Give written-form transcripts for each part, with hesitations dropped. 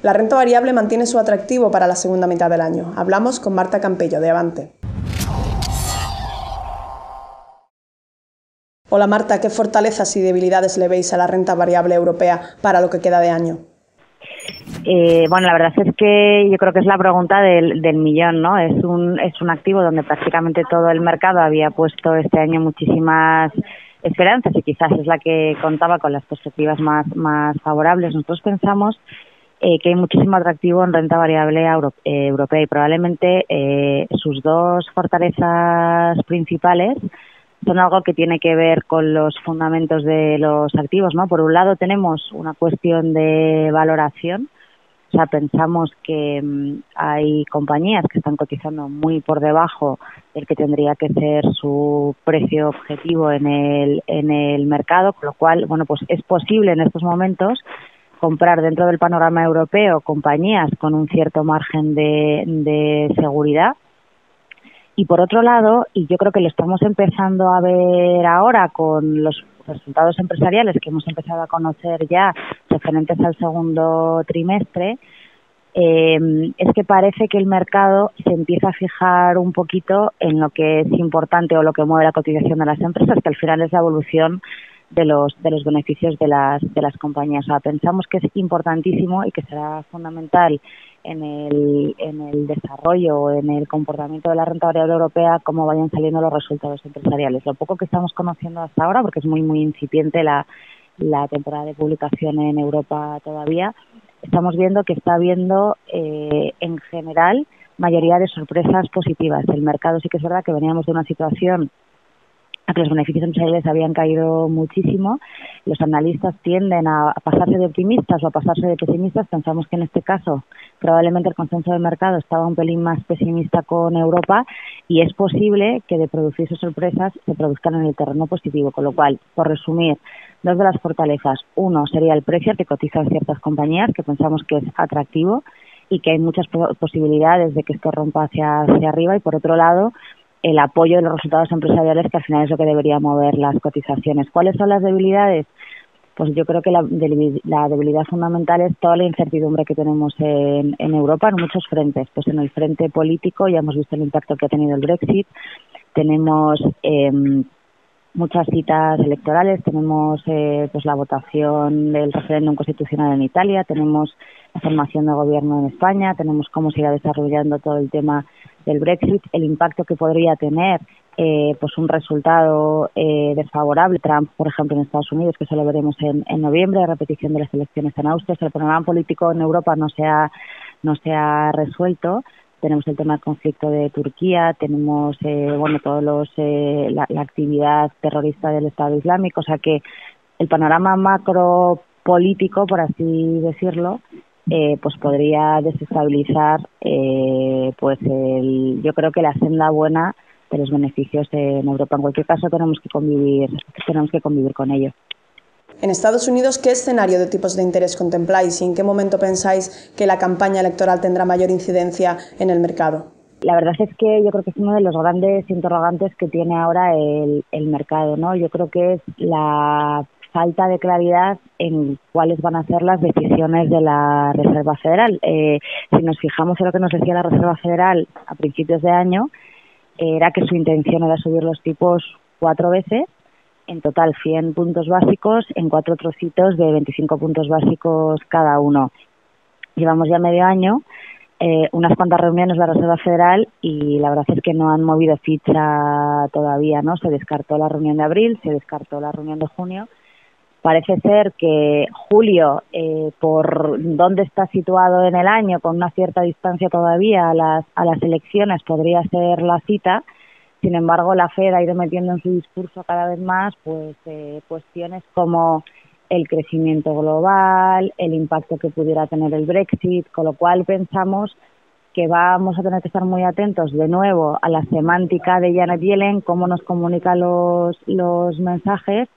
La renta variable mantiene su atractivo para la segunda mitad del año. Hablamos con Marta Campello, de Avante. Hola Marta, ¿qué fortalezas y debilidades le veis a la renta variable europea para lo que queda de año? Bueno, la verdad es que yo creo que es la pregunta del millón, ¿no? Es un activo donde prácticamente todo el mercado había puesto este año muchísimas esperanzas y quizás es la que contaba con las perspectivas más favorables. Nosotros pensamos que hay muchísimo atractivo en renta variable europea y probablemente sus dos fortalezas principales son algo que tiene que ver con los fundamentos de los activos, ¿no? Por un lado tenemos una cuestión de valoración. O sea, pensamos que hay compañías que están cotizando muy por debajo del que tendría que ser su precio objetivo en el mercado, con lo cual, bueno, pues es posible en estos momentos comprar dentro del panorama europeo compañías con un cierto margen de seguridad. Y por otro lado, y yo creo que lo estamos empezando a ver ahora con los resultados empresariales que hemos empezado a conocer ya referentes al segundo trimestre, es que parece que el mercado se empieza a fijar un poquito en lo que es importante o lo que mueve la cotización de las empresas, que al final es la evolución de los beneficios de las compañías. O sea, pensamos que es importantísimo y que será fundamental en el desarrollo o en el comportamiento de la renta variable europea cómo vayan saliendo los resultados empresariales. Lo poco que estamos conociendo hasta ahora, porque es muy incipiente la temporada de publicación en Europa todavía, estamos viendo que está habiendo en general mayoría de sorpresas positivas. El mercado sí que es verdad que veníamos de una situación a que los beneficios empresariales habían caído muchísimo. Los analistas tienden a pasarse de optimistas o a pasarse de pesimistas. Pensamos que en este caso probablemente el consenso del mercado estaba un pelín más pesimista con Europa y es posible que de producirse sorpresas se produzcan en el terreno positivo. Con lo cual, por resumir, dos de las fortalezas. Uno sería el precio que cotizan ciertas compañías, que pensamos que es atractivo y que hay muchas posibilidades de que esto rompa hacia arriba. Y por otro lado, el apoyo de los resultados empresariales, que al final es lo que debería mover las cotizaciones. ¿Cuáles son las debilidades? Pues yo creo que la debilidad fundamental es toda la incertidumbre que tenemos en Europa en muchos frentes. Pues en el frente político ya hemos visto el impacto que ha tenido el Brexit, tenemos muchas citas electorales, tenemos pues la votación del referéndum constitucional en Italia, tenemos la formación de gobierno en España, tenemos cómo se irá desarrollando todo el tema del Brexit, el impacto que podría tener pues un resultado desfavorable, Trump, por ejemplo, en Estados Unidos, que eso lo veremos en noviembre, repetición de las elecciones en Austria. O sea, el panorama político en Europa no se ha resuelto. Tenemos el tema del conflicto de Turquía, tenemos la actividad terrorista del Estado Islámico, o sea que el panorama macro político, por así decirlo, pues podría desestabilizar yo creo que la senda buena de los beneficios en Europa. En cualquier caso tenemos que convivir con ello. En Estados Unidos, ¿qué escenario de tipos de interés contempláis y en qué momento pensáis que la campaña electoral tendrá mayor incidencia en el mercado? La verdad es que yo creo que es uno de los grandes interrogantes que tiene ahora el mercado, ¿no? Yo creo que es la falta de claridad en cuáles van a ser las decisiones de la Reserva Federal. Si nos fijamos en lo que nos decía la Reserva Federal a principios de año, era que su intención era subir los tipos 4 veces, en total 100 puntos básicos, en 4 trocitos de 25 puntos básicos cada uno. Llevamos ya medio año, unas cuantas reuniones de la Reserva Federal y la verdad es que no han movido ficha todavía, ¿no? Se descartó la reunión de abril, se descartó la reunión de junio. Parece ser que julio, por dónde está situado en el año, con una cierta distancia todavía a las elecciones, podría ser la cita. Sin embargo, la Fed ha ido metiendo en su discurso cada vez más cuestiones como el crecimiento global, el impacto que pudiera tener el Brexit, con lo cual pensamos que vamos a tener que estar muy atentos de nuevo a la semántica de Janet Yellen, cómo nos comunica los mensajes,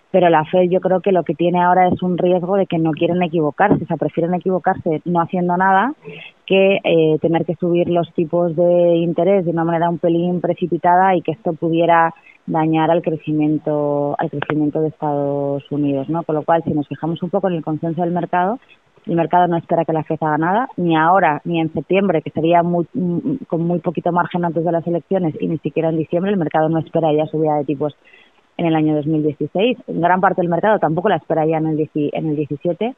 pero la Fed yo creo que lo que tiene ahora es un riesgo de que no quieren equivocarse, o sea, prefieren equivocarse no haciendo nada que tener que subir los tipos de interés de una manera un pelín precipitada y que esto pudiera dañar al crecimiento de Estados Unidos, ¿no? Con lo cual, si nos fijamos un poco en el consenso del mercado, El mercado no espera que la FED haga nada, ni ahora ni en septiembre, que sería con muy poquito margen antes de las elecciones, y ni siquiera en diciembre. El mercado no espera ya subida de tipos en el año 2016. Gran parte del mercado tampoco la espera ya en el 17,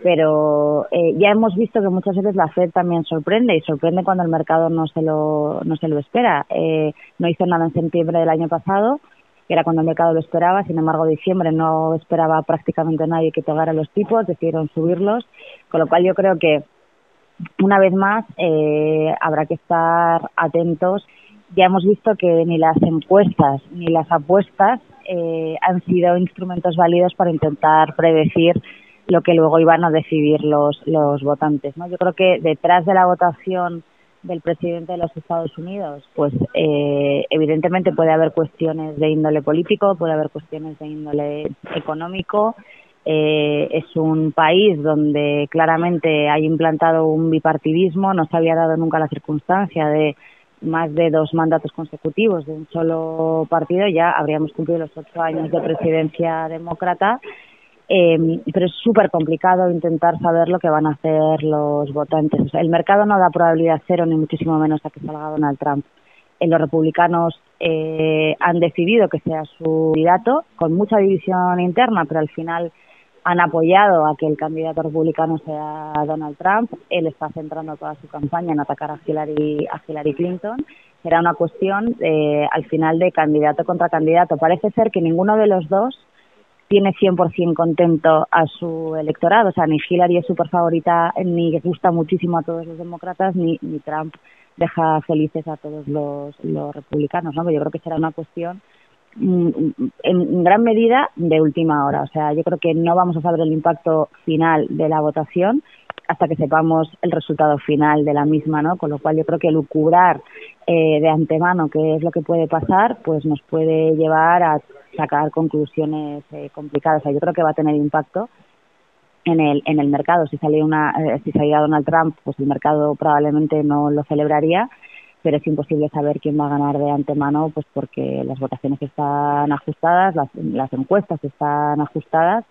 pero ya hemos visto que muchas veces la FED también sorprende, y sorprende cuando el mercado no se lo espera. No hizo nada en septiembre del año pasado, que era cuando el mercado lo esperaba. Sin embargo, diciembre no esperaba prácticamente nadie que tocara los tipos, decidieron subirlos, con lo cual yo creo que una vez más habrá que estar atentos. Ya hemos visto que ni las encuestas ni las apuestas han sido instrumentos válidos para intentar predecir lo que luego iban a decidir los votantes, ¿no? Yo creo que detrás de la votación del presidente de los Estados Unidos, pues evidentemente puede haber cuestiones de índole político, puede haber cuestiones de índole económico. Es un país donde claramente hay implantado un bipartidismo. No se había dado nunca la circunstancia de más de 2 mandatos consecutivos de un solo partido. Ya habríamos cumplido los 8 años de presidencia demócrata, pero es súper complicado intentar saber lo que van a hacer los votantes. O sea, el mercado no da probabilidad cero, ni muchísimo menos, a que salga Donald Trump. Los republicanos han decidido que sea su candidato, con mucha división interna, pero al final han apoyado a que el candidato republicano sea Donald Trump. Él está centrando toda su campaña en atacar a Hillary Clinton. Será una cuestión al final de candidato contra candidato. Parece ser que ninguno de los dos tiene 100% contento a su electorado. O sea, ni Hillary es súper favorita, ni gusta muchísimo a todos los demócratas, ni Trump deja felices a todos los republicanos, ¿no? Pero yo creo que será una cuestión en gran medida de última hora. O sea, yo creo que no vamos a saber el impacto final de la votación hasta que sepamos el resultado final de la misma, ¿no? Con lo cual yo creo que lucubrar de antemano qué es lo que puede pasar, pues nos puede llevar a sacar conclusiones complicadas. O sea, yo creo que va a tener impacto en el mercado. Si saliera Donald Trump, pues el mercado probablemente no lo celebraría, pero es imposible saber quién va a ganar de antemano, pues porque las votaciones están ajustadas, las encuestas están ajustadas,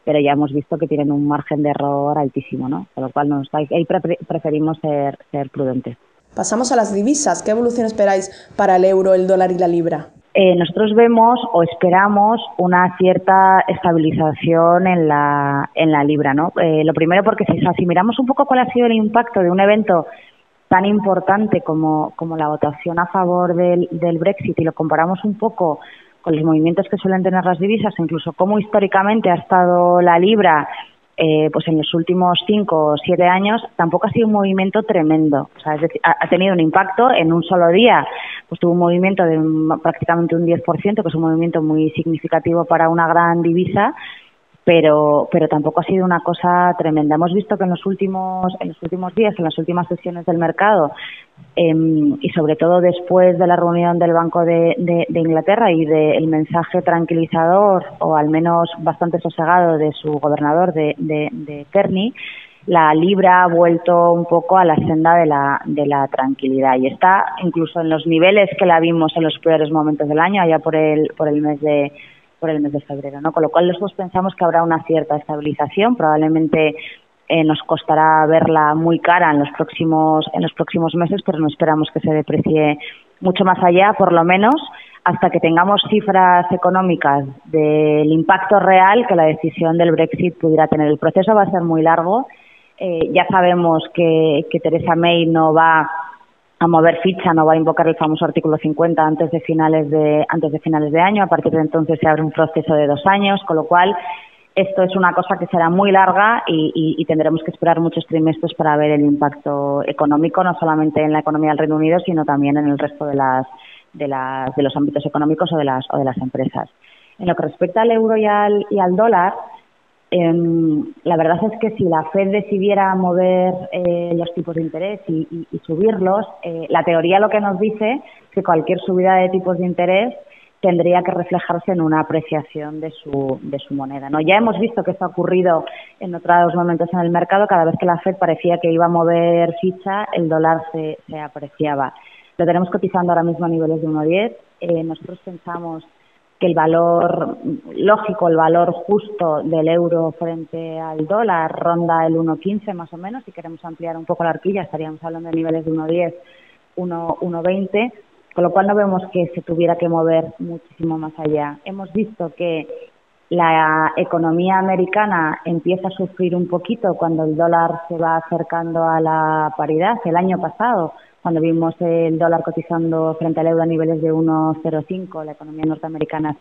pero ya hemos visto que tienen un margen de error altísimo, ¿no? Con lo cual ahí preferimos ser prudentes. Pasamos a las divisas. ¿Qué evolución esperáis para el euro, el dólar y la libra? Nosotros vemos o esperamos una cierta estabilización en la libra, ¿no? Lo primero porque si miramos un poco cuál ha sido el impacto de un evento tan importante como la votación a favor del Brexit, y lo comparamos un poco con los movimientos que suelen tener las divisas, incluso cómo históricamente ha estado la libra, pues en los últimos 5 o 7 años, tampoco ha sido un movimiento tremendo. O sea, es decir, ha tenido un impacto en un solo día, pues tuvo un movimiento de prácticamente un 10%, que es un movimiento muy significativo para una gran divisa, pero tampoco ha sido una cosa tremenda. Hemos visto que en los últimos días, en las últimas sesiones del mercado, y sobre todo después de la reunión del Banco de Inglaterra y del mensaje tranquilizador, o al menos bastante sosegado, de su gobernador, de Kearney, la libra ha vuelto un poco a la senda de la tranquilidad, y está incluso en los niveles que la vimos en los peores momentos del año, allá por el mes de febrero, ¿no? Con lo cual nosotros pensamos que habrá una cierta estabilización. Probablemente nos costará verla muy cara en los próximos meses, pero no esperamos que se deprecie mucho más allá, por lo menos hasta que tengamos cifras económicas del impacto real que la decisión del Brexit pudiera tener. El proceso va a ser muy largo. Ya sabemos que Theresa May no va a mover ficha, no va a invocar el famoso artículo 50 antes de finales de año. A partir de entonces se abre un proceso de 2 años, con lo cual esto es una cosa que será muy larga y tendremos que esperar muchos trimestres para ver el impacto económico, no solamente en la economía del Reino Unido, sino también en el resto de los ámbitos económicos o de las empresas. En lo que respecta al euro y al dólar, la verdad es que si la Fed decidiera mover los tipos de interés y subirlos, la teoría lo que nos dice es que cualquier subida de tipos de interés tendría que reflejarse en una apreciación de su moneda, ¿no? Ya hemos visto que esto ha ocurrido en otros momentos en el mercado. Cada vez que la Fed parecía que iba a mover ficha, el dólar se apreciaba. Lo tenemos cotizando ahora mismo a niveles de 1,10. Nosotros pensamos el valor lógico, el valor justo del euro frente al dólar ronda el 1,15 más o menos. Si queremos ampliar un poco la horquilla, estaríamos hablando de niveles de 1,10, 1,20, con lo cual no vemos que se tuviera que mover muchísimo más allá. Hemos visto que la economía americana empieza a sufrir un poquito cuando el dólar se va acercando a la paridad. El año pasado, cuando vimos el dólar cotizando frente al euro a niveles de 1,05, la economía norteamericana,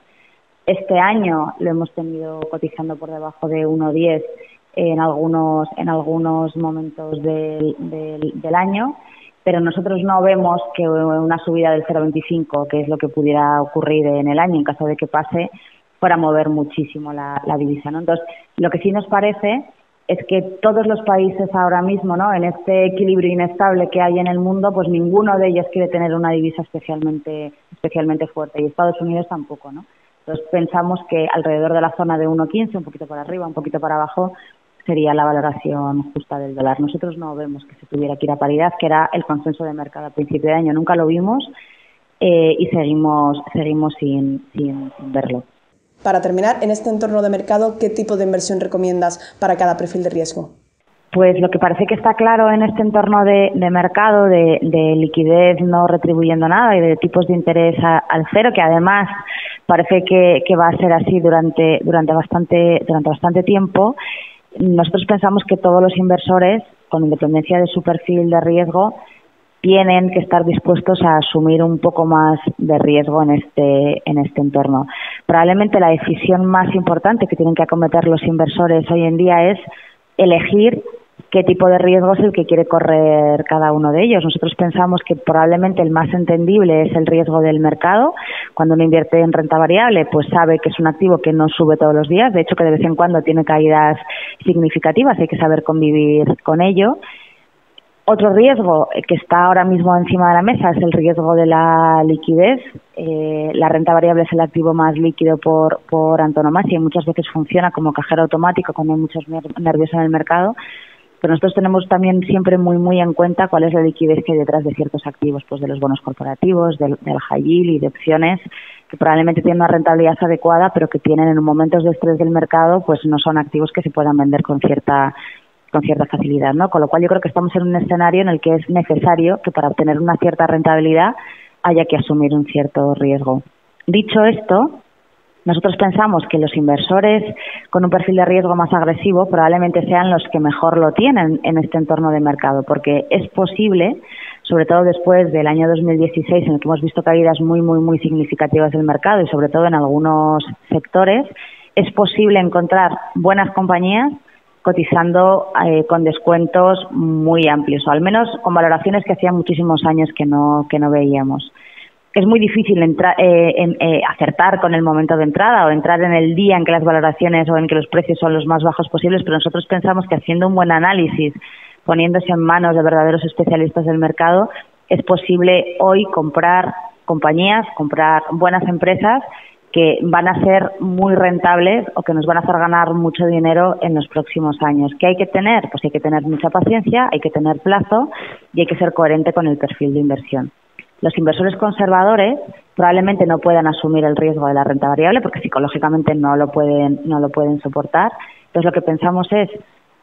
este año lo hemos tenido cotizando por debajo de 1,10 en algunos momentos del año, pero nosotros no vemos que una subida del 0,25, que es lo que pudiera ocurrir en el año en caso de que pase, fuera a mover muchísimo la divisa, ¿no? Entonces, lo que sí nos parece es que todos los países ahora mismo, ¿no?, en este equilibrio inestable que hay en el mundo, pues ninguno de ellos quiere tener una divisa especialmente fuerte, y Estados Unidos tampoco, ¿no? Entonces pensamos que alrededor de la zona de 1,15, un poquito para arriba, un poquito para abajo, sería la valoración justa del dólar. Nosotros no vemos que se tuviera que ir a paridad, que era el consenso de mercado a principio de año. Nunca lo vimos y seguimos sin verlo. Para terminar, en este entorno de mercado, ¿qué tipo de inversión recomiendas para cada perfil de riesgo? Pues lo que parece que está claro en este entorno de mercado, de liquidez no retribuyendo nada y de tipos de interés al cero, que además parece que va a ser así durante bastante tiempo, nosotros pensamos que todos los inversores, con independencia de su perfil de riesgo, tienen que estar dispuestos a asumir un poco más de riesgo en este entorno. Probablemente la decisión más importante que tienen que acometer los inversores hoy en día es elegir qué tipo de riesgo es el que quiere correr cada uno de ellos. Nosotros pensamos que probablemente el más entendible es el riesgo del mercado. Cuando uno invierte en renta variable, pues sabe que es un activo que no sube todos los días, de hecho que de vez en cuando tiene caídas significativas, hay que saber convivir con ello. Otro riesgo que está ahora mismo encima de la mesa es el riesgo de la liquidez. La renta variable es el activo más líquido por antonomasia y muchas veces funciona como cajero automático cuando hay muchos nervios en el mercado. Pero nosotros tenemos también siempre muy en cuenta cuál es la liquidez que hay detrás de ciertos activos, pues de los bonos corporativos, del high yield y de opciones que probablemente tienen una rentabilidad adecuada, pero que tienen en momentos de estrés del mercado, pues no son activos que se puedan vender con cierta facilidad, ¿no? Con lo cual yo creo que estamos en un escenario en el que es necesario que para obtener una cierta rentabilidad haya que asumir un cierto riesgo. Dicho esto, nosotros pensamos que los inversores con un perfil de riesgo más agresivo probablemente sean los que mejor lo tienen en este entorno de mercado, porque es posible, sobre todo después del año 2016, en el que hemos visto caídas muy significativas del mercado y sobre todo en algunos sectores, es posible encontrar buenas compañías cotizando con descuentos muy amplios, o al menos con valoraciones que hacía muchísimos años que no veíamos. Es muy difícil acertar con el momento de entrada o entrar en el día en que las valoraciones o en que los precios son los más bajos posibles, pero nosotros pensamos que haciendo un buen análisis, poniéndose en manos de verdaderos especialistas del mercado, es posible hoy comprar compañías, comprar buenas empresas que van a ser muy rentables o que nos van a hacer ganar mucho dinero en los próximos años. ¿Qué hay que tener? Pues hay que tener mucha paciencia, hay que tener plazo y hay que ser coherente con el perfil de inversión. Los inversores conservadores probablemente no puedan asumir el riesgo de la renta variable porque psicológicamente no lo pueden soportar. Entonces lo que pensamos es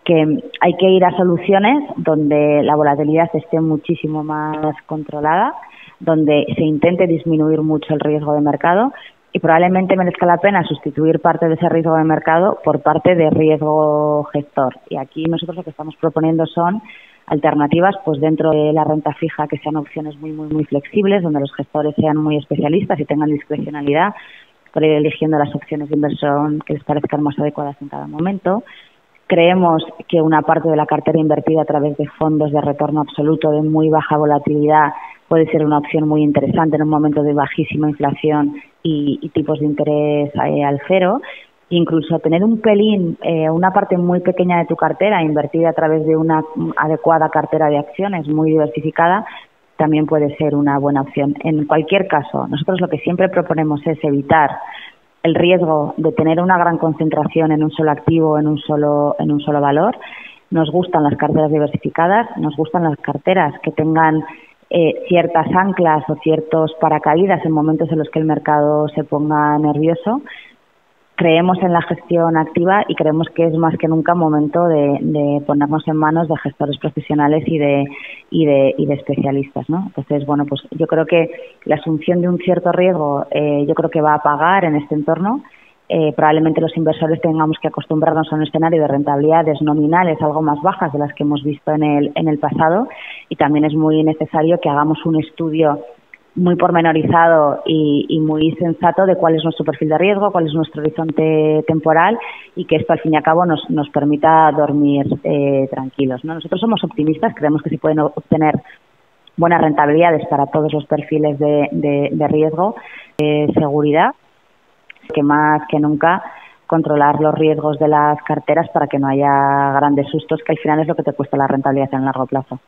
que hay que ir a soluciones donde la volatilidad esté muchísimo más controlada, donde se intente disminuir mucho el riesgo de mercado y probablemente merezca la pena sustituir parte de ese riesgo de mercado por parte de riesgo gestor. Y aquí nosotros lo que estamos proponiendo son alternativas pues dentro de la renta fija que sean opciones muy flexibles, donde los gestores sean muy especialistas y tengan discrecionalidad para ir eligiendo las opciones de inversión que les parezcan más adecuadas en cada momento. Creemos que una parte de la cartera invertida a través de fondos de retorno absoluto de muy baja volatilidad puede ser una opción muy interesante en un momento de bajísima inflación y tipos de interés al cero. Incluso tener un pelín, una parte muy pequeña de tu cartera invertida a través de una adecuada cartera de acciones muy diversificada también puede ser una buena opción. En cualquier caso, nosotros lo que siempre proponemos es evitar el riesgo de tener una gran concentración en un solo activo, en un solo valor. Nos gustan las carteras diversificadas, nos gustan las carteras que tengan ciertas anclas o ciertos paracaídas en momentos en los que el mercado se ponga nervioso. Creemos en la gestión activa y creemos que es más que nunca momento de ponernos en manos de gestores profesionales y de especialistas, ¿no? Entonces, bueno, pues yo creo que la asunción de un cierto riesgo yo creo que va a pagar en este entorno. Probablemente los inversores tengamos que acostumbrarnos a un escenario de rentabilidades nominales algo más bajas de las que hemos visto en el pasado, y también es muy necesario que hagamos un estudio muy pormenorizado y muy sensato de cuál es nuestro perfil de riesgo, cuál es nuestro horizonte temporal, y que esto al fin y al cabo nos permita dormir tranquilos, ¿no? Nosotros somos optimistas, creemos que se pueden obtener buenas rentabilidades para todos los perfiles de riesgo, seguridad, que más que nunca controlar los riesgos de las carteras para que no haya grandes sustos, que al final es lo que te cuesta la rentabilidad en el largo plazo.